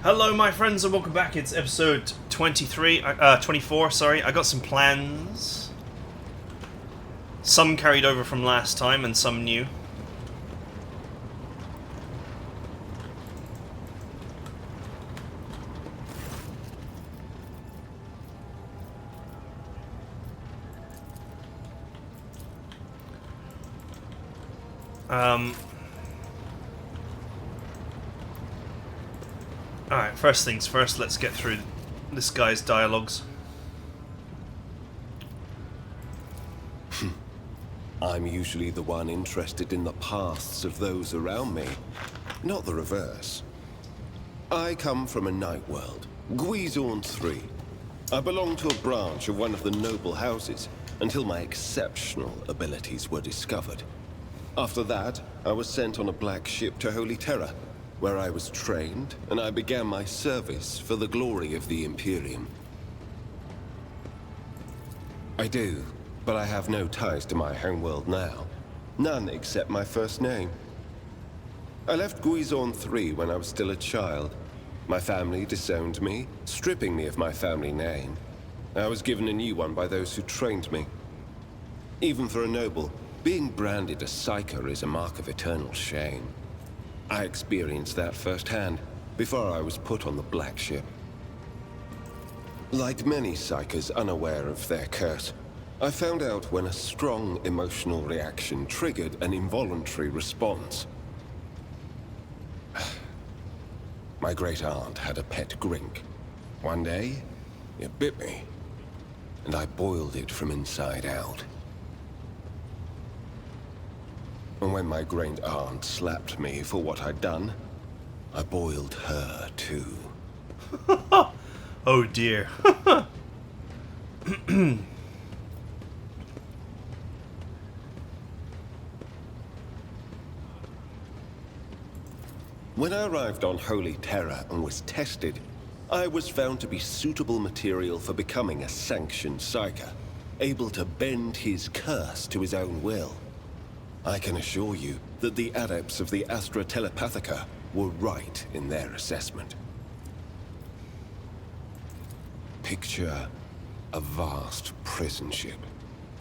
Hello my friends and welcome back. It's episode 24, sorry. I got some plans. Some carried over from last time and some new. Alright, first things first, let's get through this guy's dialogues. I'm usually the one interested in the pasts of those around me, not the reverse. I come from a night world, Guizorn 3. I belong to a branch of one of the noble houses until my exceptional abilities were discovered. After that, I was sent on a black ship to Holy Terra, where I was trained, and I began my service for the glory of the Imperium. I do, but I have no ties to my homeworld now. None except my first name. I left Guizorn 3 when I was still a child. My family disowned me, stripping me of my family name. I was given a new one by those who trained me. Even for a noble, being branded a psyker is a mark of eternal shame. I experienced that firsthand, before I was put on the Black Ship. Like many psychers unaware of their curse, I found out when a strong emotional reaction triggered an involuntary response. My great-aunt had a pet grink. One day, it bit me, and I boiled it from inside out. And when my great-aunt slapped me for what I'd done, I boiled her too. Oh dear. When I arrived on Holy Terra and was tested, I was found to be suitable material for becoming a sanctioned psyker, able to bend his curse to his own will. I can assure you that the adepts of the Astra Telepathica were right in their assessment. Picture a vast prison ship,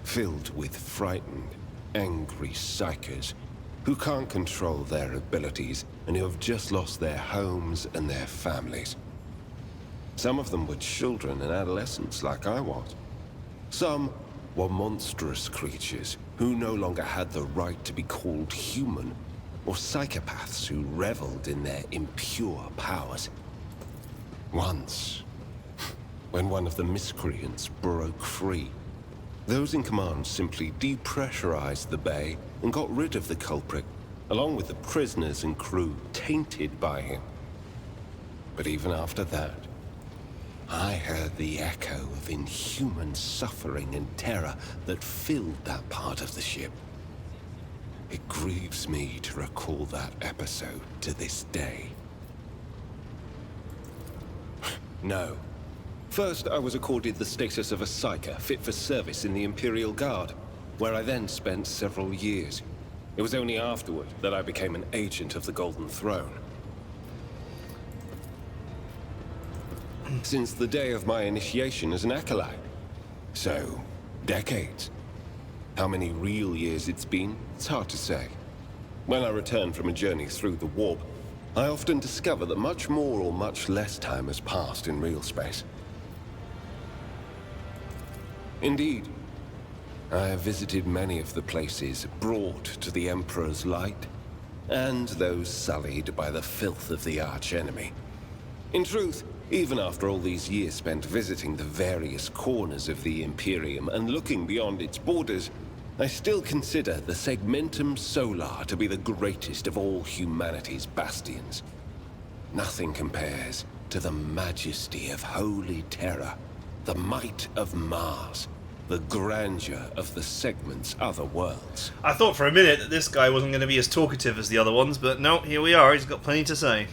filled with frightened, angry psychers who can't control their abilities and who have just lost their homes and their families. Some of them were children and adolescents like I was. Some were monstrous creatures who no longer had the right to be called human, or psychopaths who reveled in their impure powers. Once, when one of the miscreants broke free, those in command simply depressurized the bay and got rid of the culprit, along with the prisoners and crew tainted by him. But even after that, I heard the echo of inhuman suffering and terror that filled that part of the ship. It grieves me to recall that episode to this day. No. First, I was accorded the status of a psyker fit for service in the Imperial Guard, where I then spent several years. It was only afterward that I became an agent of the Golden Throne. Since the day of my initiation as an acolyte. So, decades. How many real years it's been, it's hard to say. When I return from a journey through the warp, I often discover that much more or much less time has passed in real space. Indeed, I have visited many of the places brought to the Emperor's light, and those sullied by the filth of the archenemy. In truth, even after all these years spent visiting the various corners of the Imperium and looking beyond its borders, I still consider the Segmentum Solar to be the greatest of all humanity's bastions. Nothing compares to the majesty of Holy Terra, the might of Mars, the grandeur of the Segment's other worlds. I thought for a minute that this guy wasn't going to be as talkative as the other ones, but no, here we are, he's got plenty to say.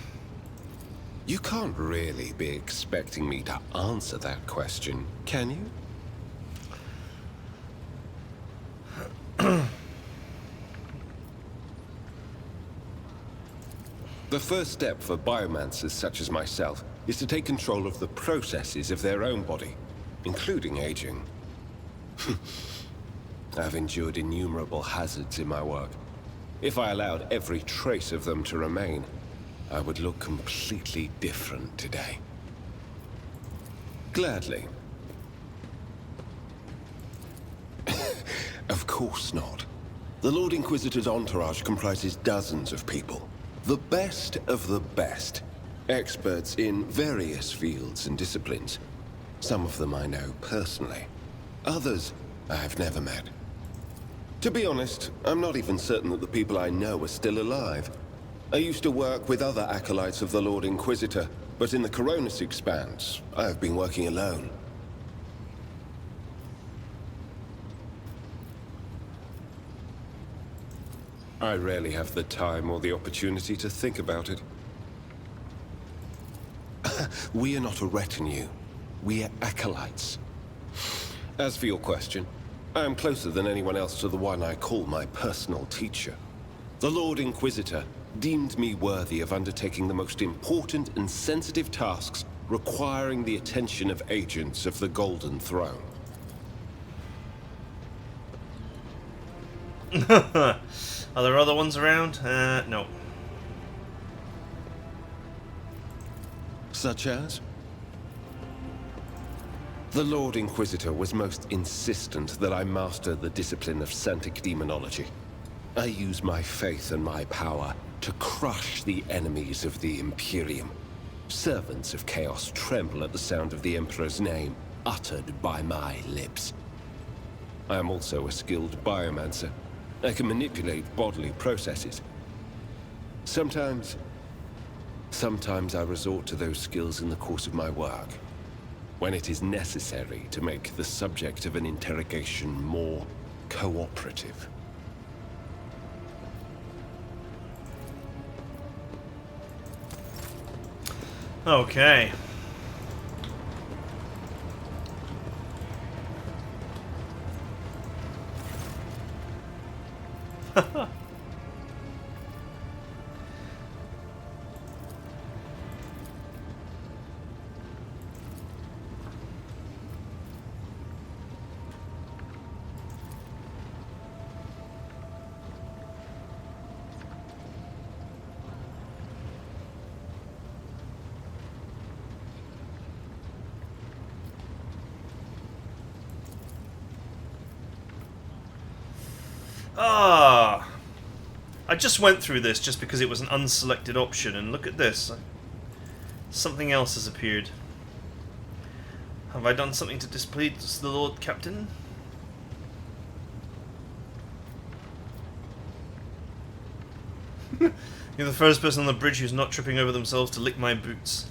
You can't really be expecting me to answer that question, can you? The first step for biomancers such as myself is to take control of the processes of their own body, including aging. I've endured innumerable hazards in my work. If I allowed every trace of them to remain, I would look completely different today. Gladly. Of course not. The Lord Inquisitor's entourage comprises dozens of people. The best of the best. Experts in various fields and disciplines. Some of them I know personally. Others I've never met. To be honest, I'm not even certain that the people I know are still alive. I used to work with other acolytes of the Lord Inquisitor, but in the Coronis Expanse, I've been working alone. I rarely have the time or the opportunity to think about it. We are not a retinue. We are acolytes. As for your question, I am closer than anyone else to the one I call my personal teacher. The Lord Inquisitor deemed me worthy of undertaking the most important and sensitive tasks requiring the attention of agents of the Golden Throne. Are there other ones around? No. Such as? The Lord Inquisitor was most insistent that I master the discipline of Santic Demonology. I use my faith and my power to crush the enemies of the Imperium. Servants of Chaos tremble at the sound of the Emperor's name, uttered by my lips. I am also a skilled biomancer. I can manipulate bodily processes. Sometimes I resort to those skills in the course of my work, when it is necessary to make the subject of an interrogation more cooperative. Okay. I just went through this just because it was an unselected option, and look at this. Something else has appeared. Have I done something to displease the Lord Captain? You're the first person on the bridge who's not tripping over themselves to lick my boots.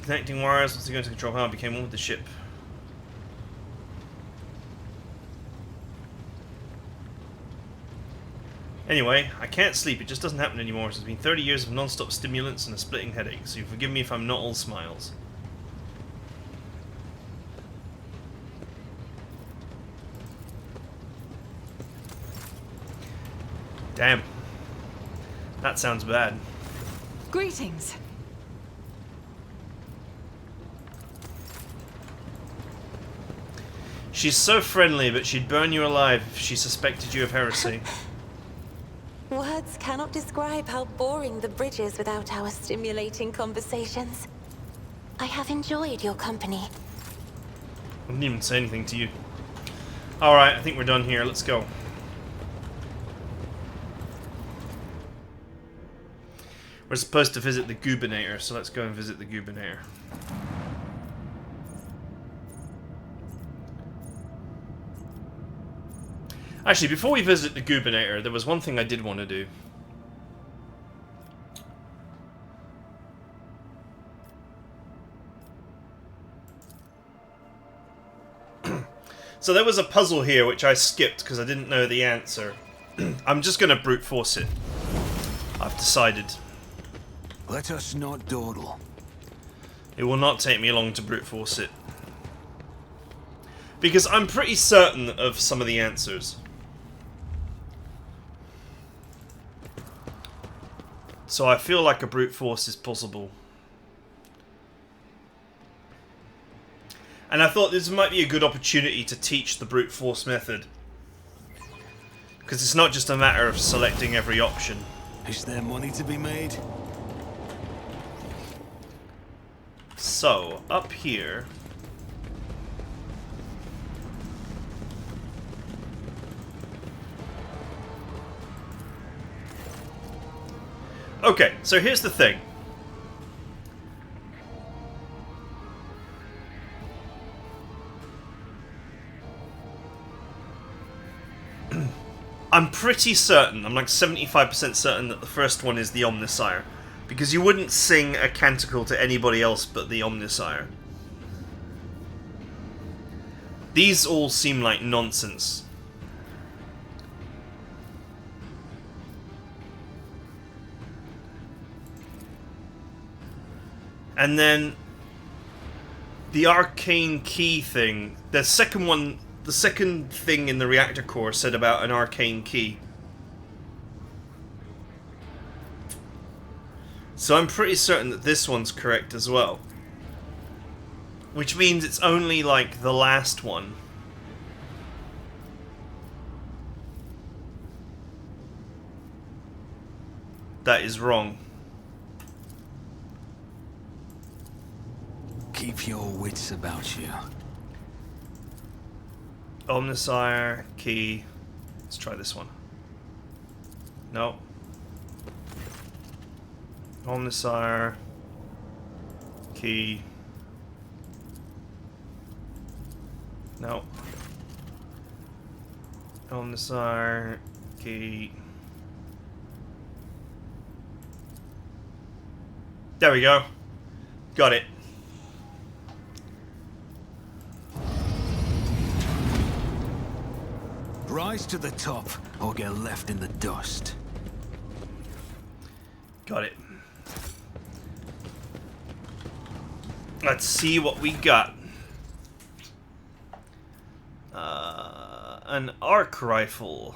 Connecting wires once they go into control power became one with the ship. Anyway, I can't sleep, it just doesn't happen anymore. It's been 30 years of non-stop stimulants and a splitting headache, so you forgive me if I'm not all smiles. Damn. That sounds bad. Greetings. She's so friendly, but she'd burn you alive if she suspected you of heresy. Words cannot describe how boring the bridge is without our stimulating conversations. I have enjoyed your company. I didn't even say anything to you. Alright, I think we're done here. Let's go. We're supposed to visit the Gubernator, so let's go and visit the Gubernator. Actually, before we visit the Gubernator, there was one thing I did want to do. So there was a puzzle here which I skipped because I didn't know the answer. I'm just going to brute force it. I've decided. Let us not dawdle. It will not take me long to brute force it. Because I'm pretty certain of some of the answers. So I feel like a brute force is possible. And I thought this might be a good opportunity to teach the brute force method. Because it's not just a matter of selecting every option. Is there money to be made? So, up here... Okay, so here's the thing. I'm pretty certain, I'm like 75% certain that the first one is the Omnissiah. Because you wouldn't sing a canticle to anybody else but the Omnissiah. These all seem like nonsense. And then the arcane key thing, the second one, the second thing in the reactor core said about an arcane key. So I'm pretty certain that this one's correct as well. Which means it's only like the last one. That is wrong. Keep your wits about you. Omnissiah, key. Let's try this one. No. Omnissiah, key. No. Omnissiah, key. There we go. Got it. Rise to the top, or get left in the dust. Got it. Let's see what we got. An arc rifle.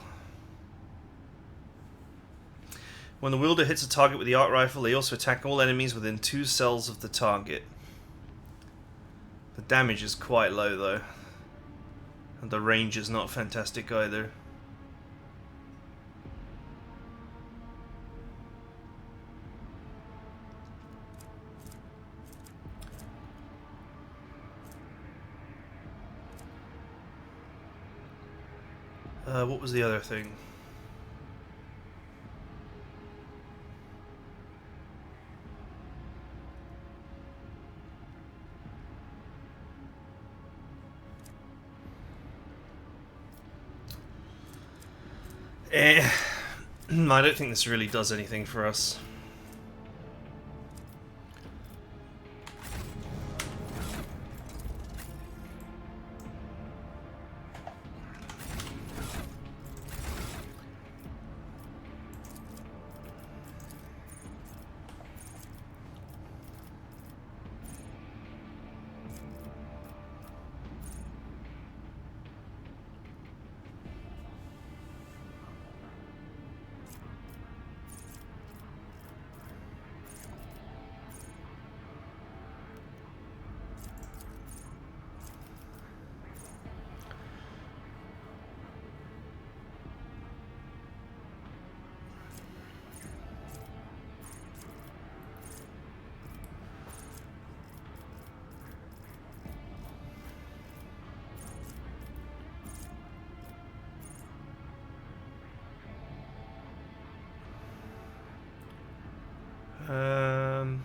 When the wielder hits a target with the arc rifle, they also attack all enemies within 2 cells of the target. The damage is quite low though. And the range is not fantastic either. What was the other thing? I don't think this really does anything for us. Um...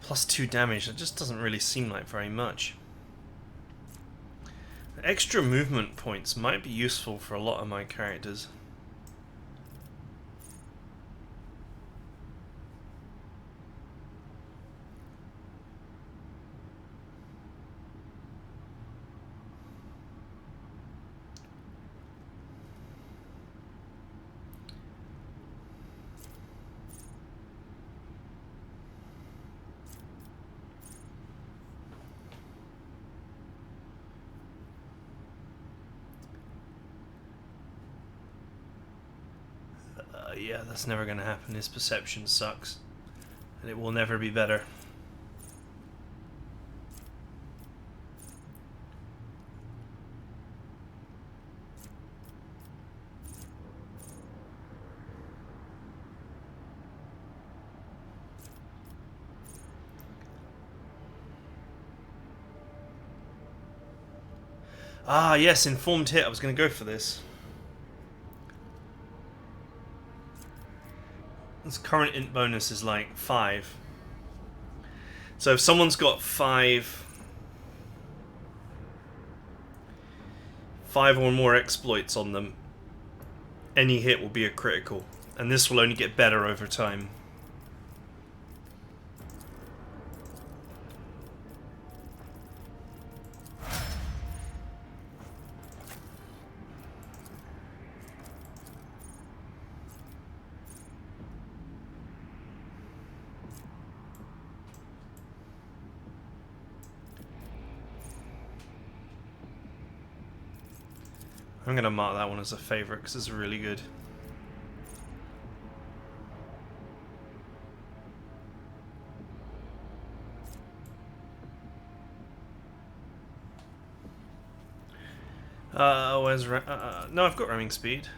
+2 damage, that just doesn't really seem like very much. Extra movement points might be useful for a lot of my characters. Yeah, that's never going to happen. His perception sucks. And it will never be better. Ah, yes, informed hit. I was going to go for this. This current int bonus is like 5. So if someone's got 5 or more exploits on them, any hit will be a critical. And this will only get better over time. I'm going to mark that one as a favourite because it's really good. Where's... no, I've got ramming speed.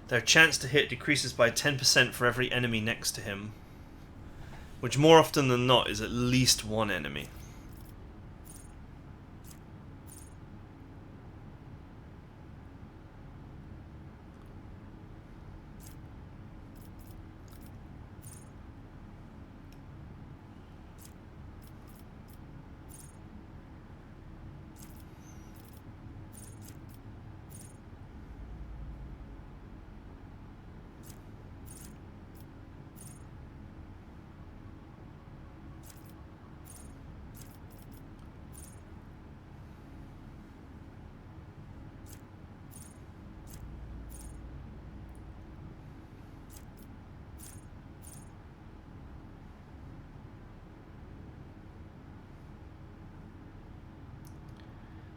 Their chance to hit decreases by 10% for every enemy next to him, which more often than not is at least one enemy.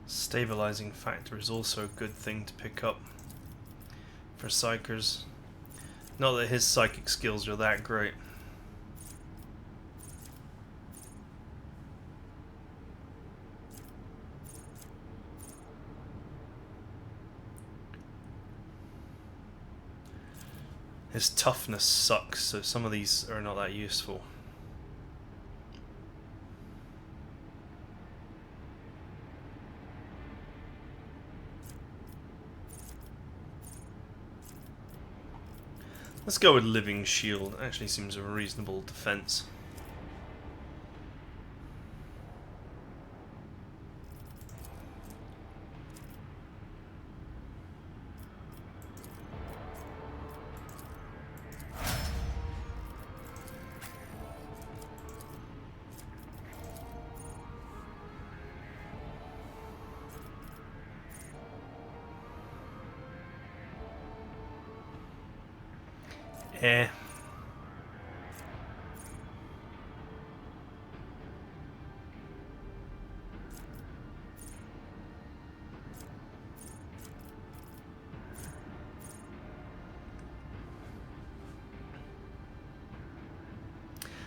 Stabilizing factor is also a good thing to pick up for psychers. Not that his psychic skills are that great. His toughness sucks, so some of these are not that useful. Let's go with Living Shield. Actually seems a reasonable defense. Eh.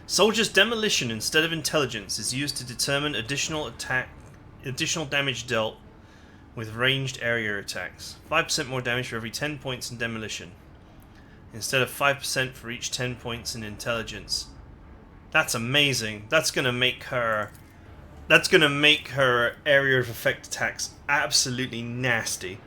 Soldier's demolition instead of intelligence is used to determine additional damage dealt with ranged area attacks. 5% more damage for every 10 points in demolition. instead of 5% for each 10 points in intelligence. That's amazing. That's gonna make her area of effect attacks absolutely nasty.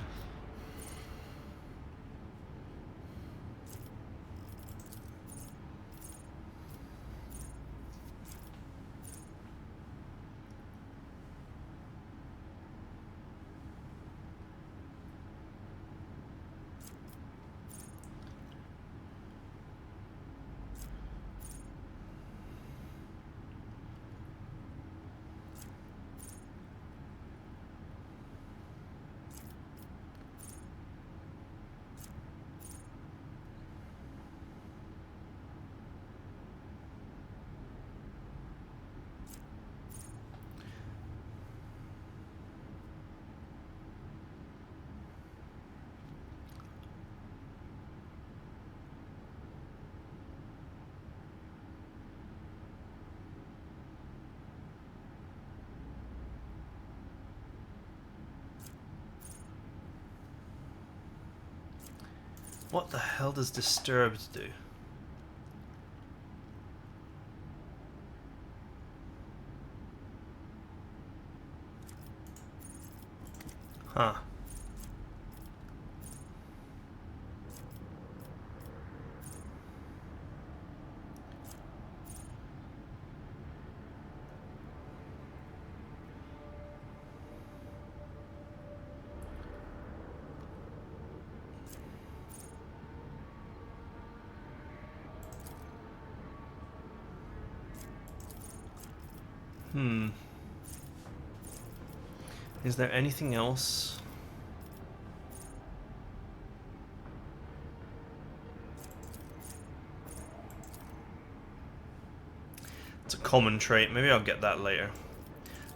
What the hell does Disturbed do? Huh. Is there anything else? It's a common trait. Maybe I'll get that later.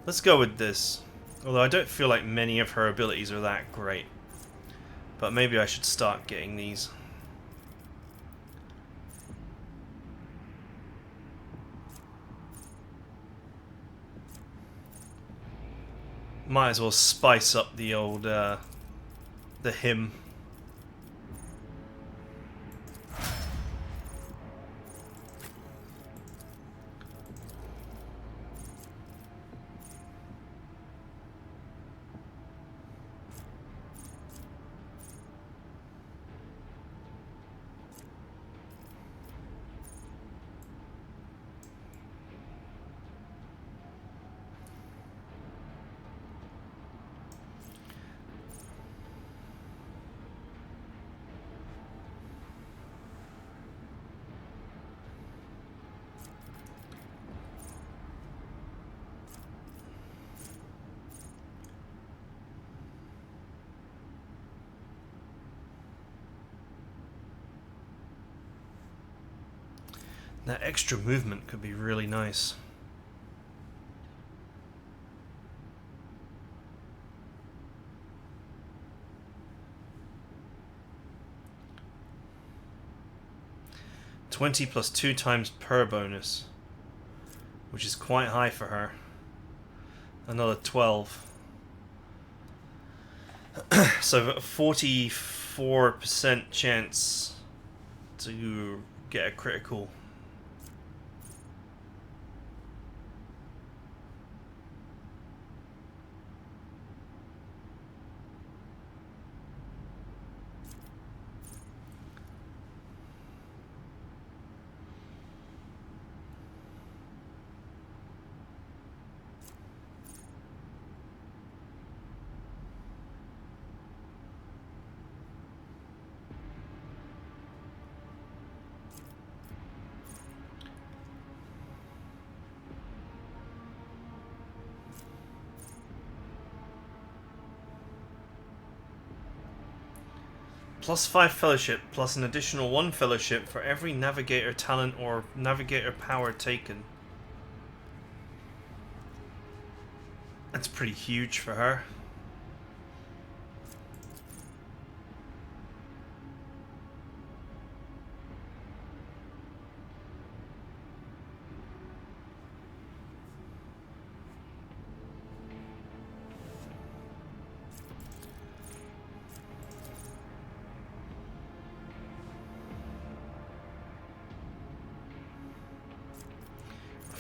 Let's go with this. Although I don't feel like many of her abilities are that great. But maybe I should start getting these. Might as well spice up the old, the hymn. That extra movement could be really nice. $20 plus 2 times per bonus, which is quite high for her. Another 12. So a 44% chance to get a critical. Plus 5 fellowship, plus an additional 1 fellowship for every navigator talent or navigator power taken. That's pretty huge for her.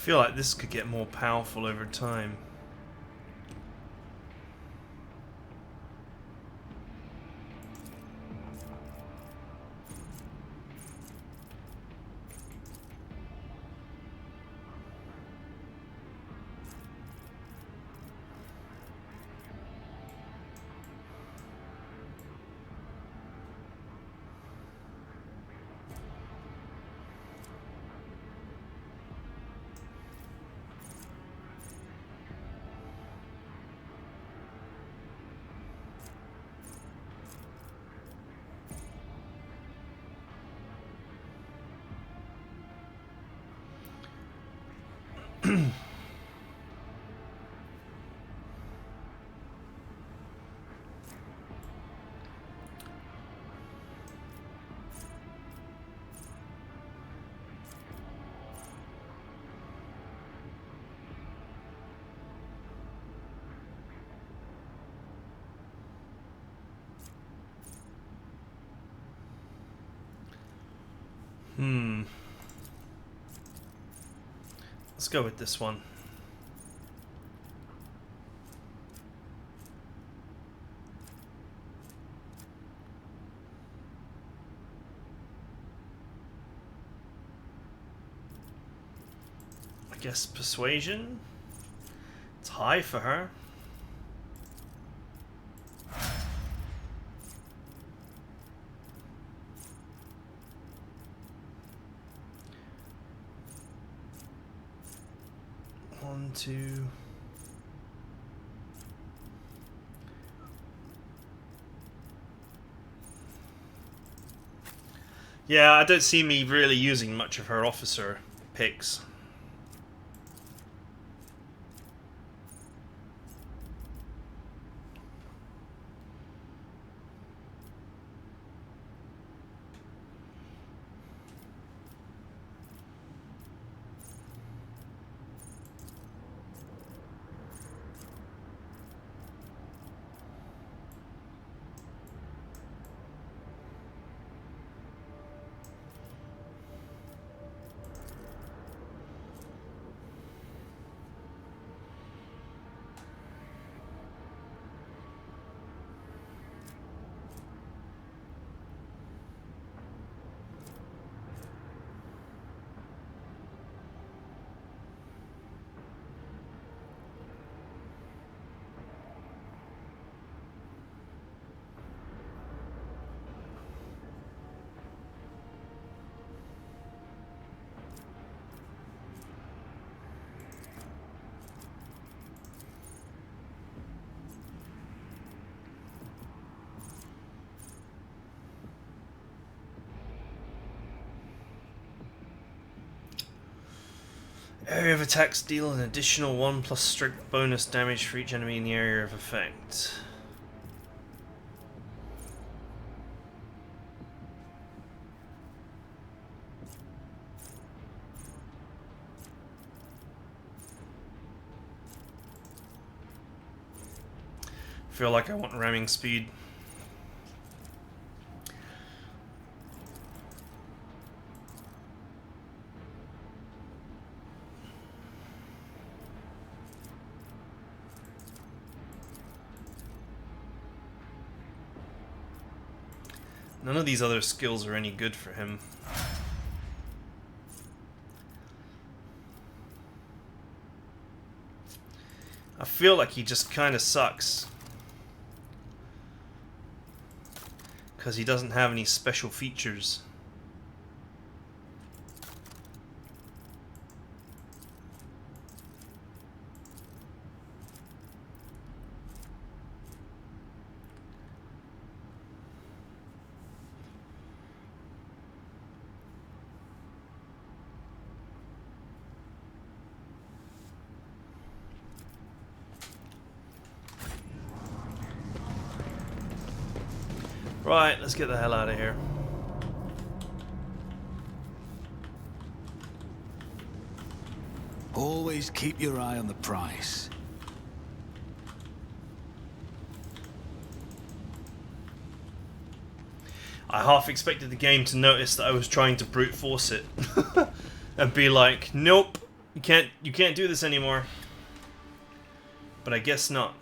feel like this could get more powerful over time. Let's go with this one. I guess persuasion. It's high for her. One, two. Yeah, I don't see me really using much of her officer picks. Area of attacks deal an additional 1 plus strength bonus damage for each enemy in the area of effect. Feel like I want ramming speed. None of these other skills are any good for him. I feel like he just kind of sucks. Because he doesn't have any special features. Right, let's get the hell out of here. Always keep your eye on the prize. I half expected the game to notice that I was trying to brute force it. And be like, nope, You can't do this anymore. But I guess not.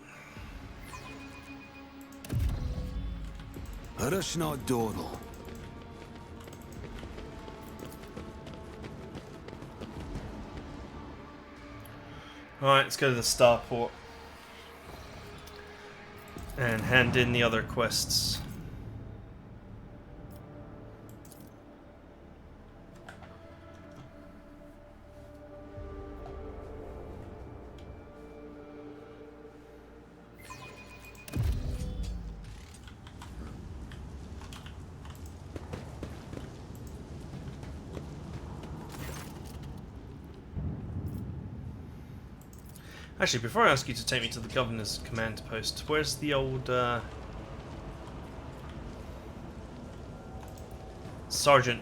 Rush not dawdle. Alright, let's go to the starport. And hand in the other quests. Actually, before I ask you to take me to the governor's command post, where's the old sergeant?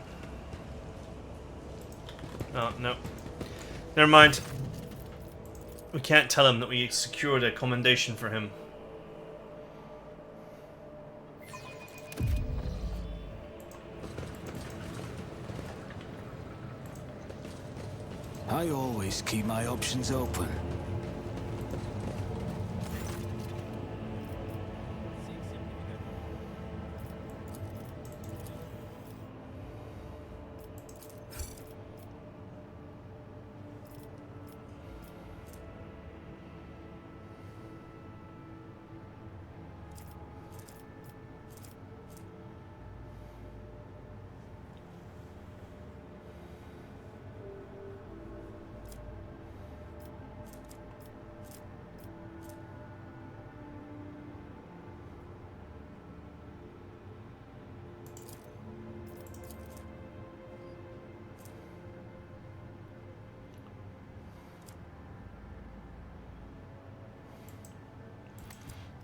Oh, no. Never mind. We can't tell him that we secured a commendation for him. I always keep my options open.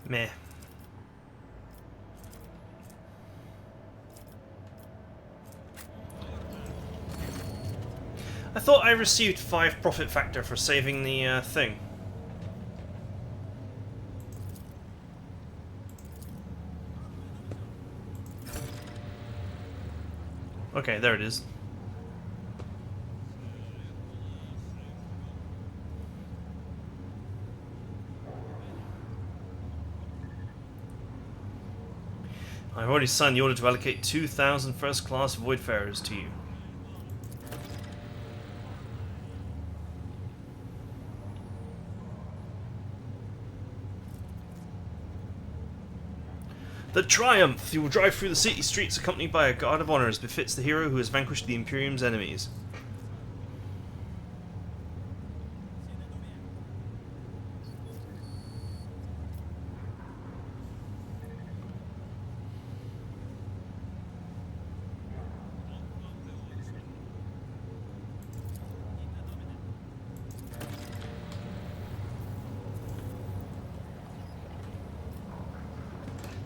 Meh. I thought I received 5 profit factor for saving the thing. Okay, there it is. I've already signed the order to allocate 2,000 first-class Voidfarers to you. The Triumph! You will drive through the city streets accompanied by a guard of honor as befits the hero who has vanquished the Imperium's enemies.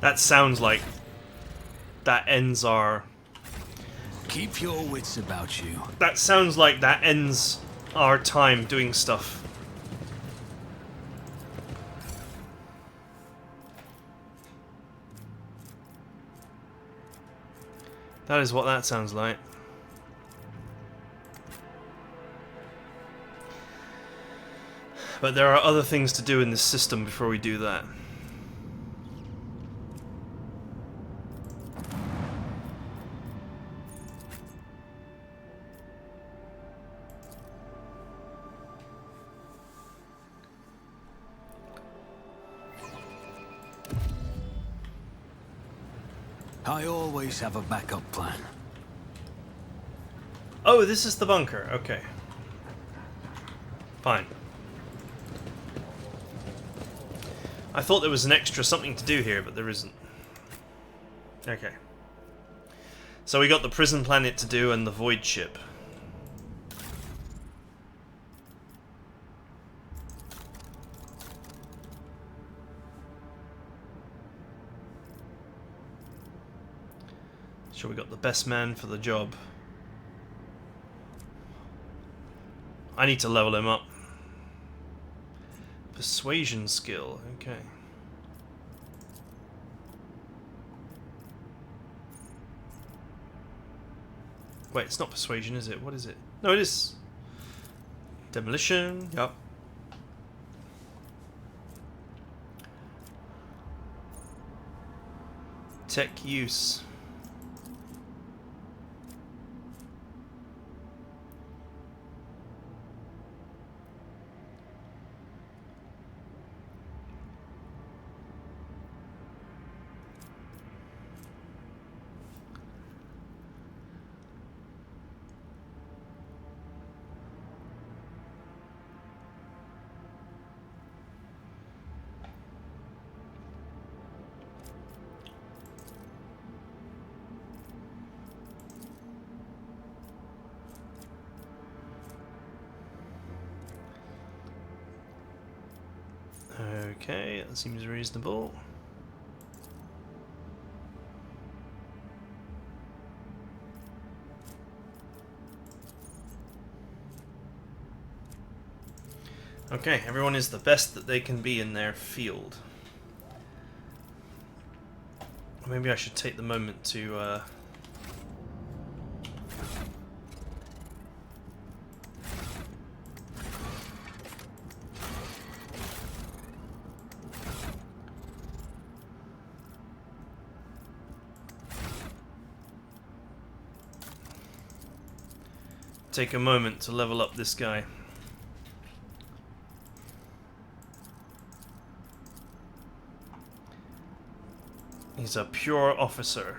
That sounds like that ends our... Keep your wits about you. That sounds like that ends our time doing stuff. That is what that sounds like. But there are other things to do in this system before we do that. I always have a backup plan. Oh, this is the bunker. Okay. Fine. I thought there was an extra something to do here, but there isn't. Okay. So we got the prison planet to do and the void ship. Sure, we got the best man for the job. I need to level him up. Persuasion skill, okay. Wait, it's not persuasion, is it? What is it? No, it is. Demolition, yep. Tech use. Okay, that seems reasonable. Okay, everyone is the best that they can be in their field. Maybe I should take the moment to take a moment to level up this guy. He's a pure officer.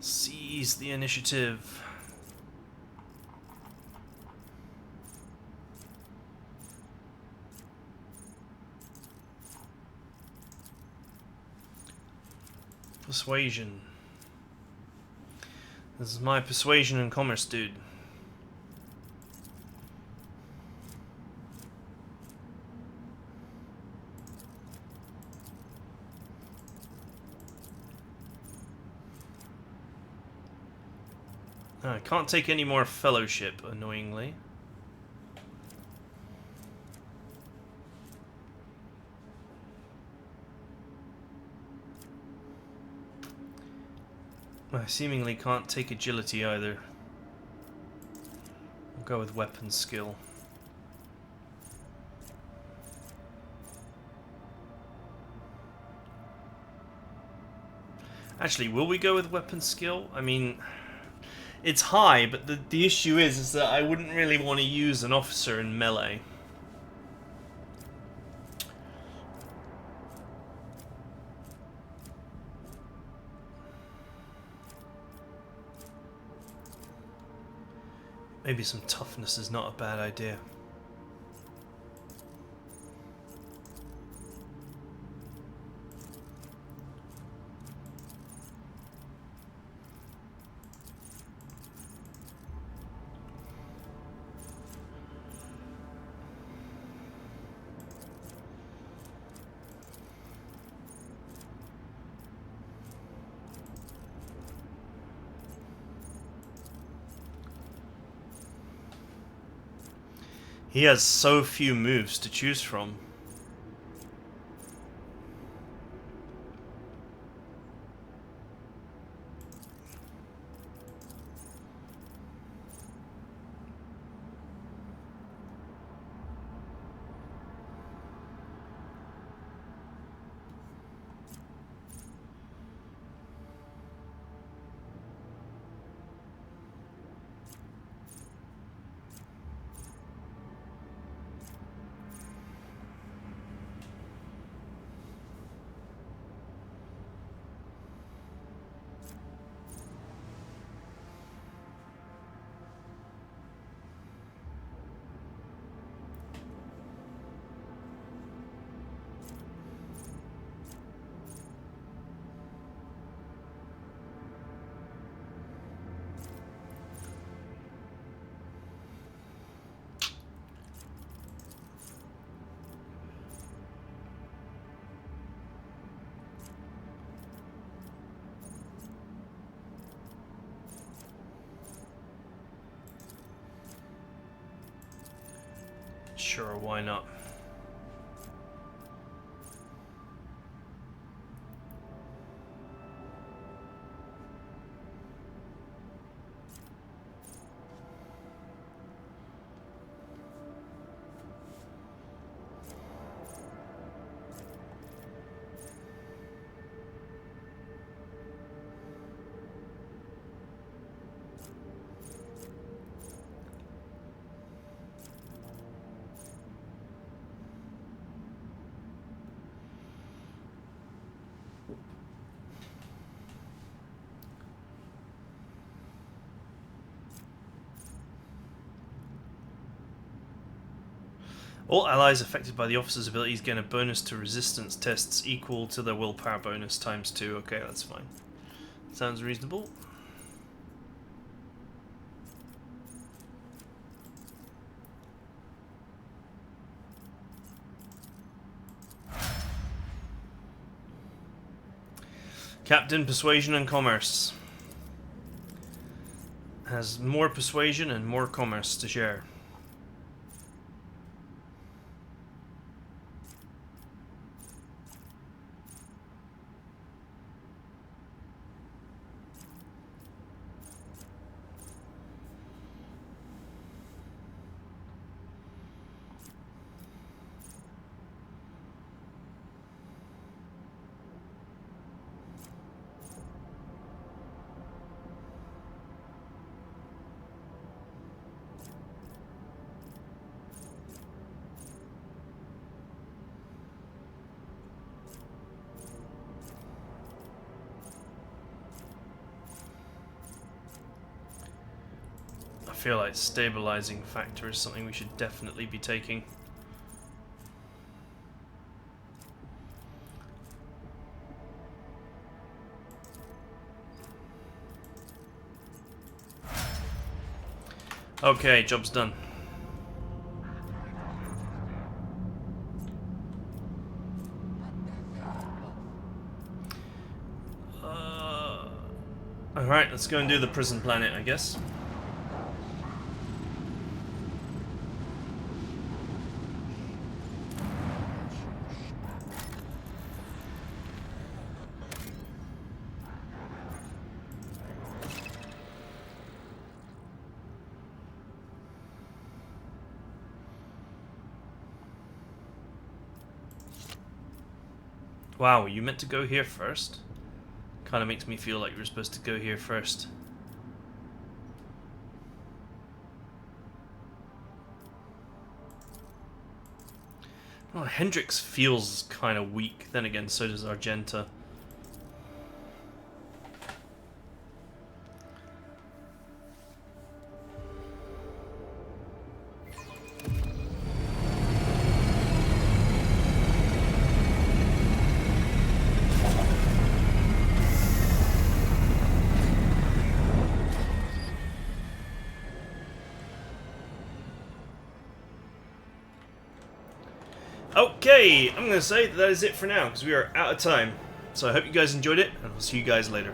Seize the initiative. Persuasion. This is my persuasion and commerce dude. I can't take any more fellowship, annoyingly. I seemingly can't take agility either. I'll go with weapon skill. Actually, will we go with weapon skill? I mean, it's high, but the issue is that I wouldn't really want to use an officer in melee. Maybe some toughness is not a bad idea. He has so few moves to choose from. Sure, why not? All allies affected by the officer's abilities gain a bonus to resistance tests equal to their willpower bonus times 2. Okay, that's fine. Sounds reasonable. Captain, Persuasion and Commerce. Has more persuasion and more commerce to share. I feel like stabilizing factor is something we should definitely be taking. Okay, job's done. Alright, let's go and do the prison planet, I guess. Wow, you meant to go here first? Kind of makes me feel like you were supposed to go here first. Oh, Hendrix feels kind of weak. Then again, so does Argenta. Okay, I'm going to say that is it for now, because we are out of time. So I hope you guys enjoyed it, and I'll see you guys later.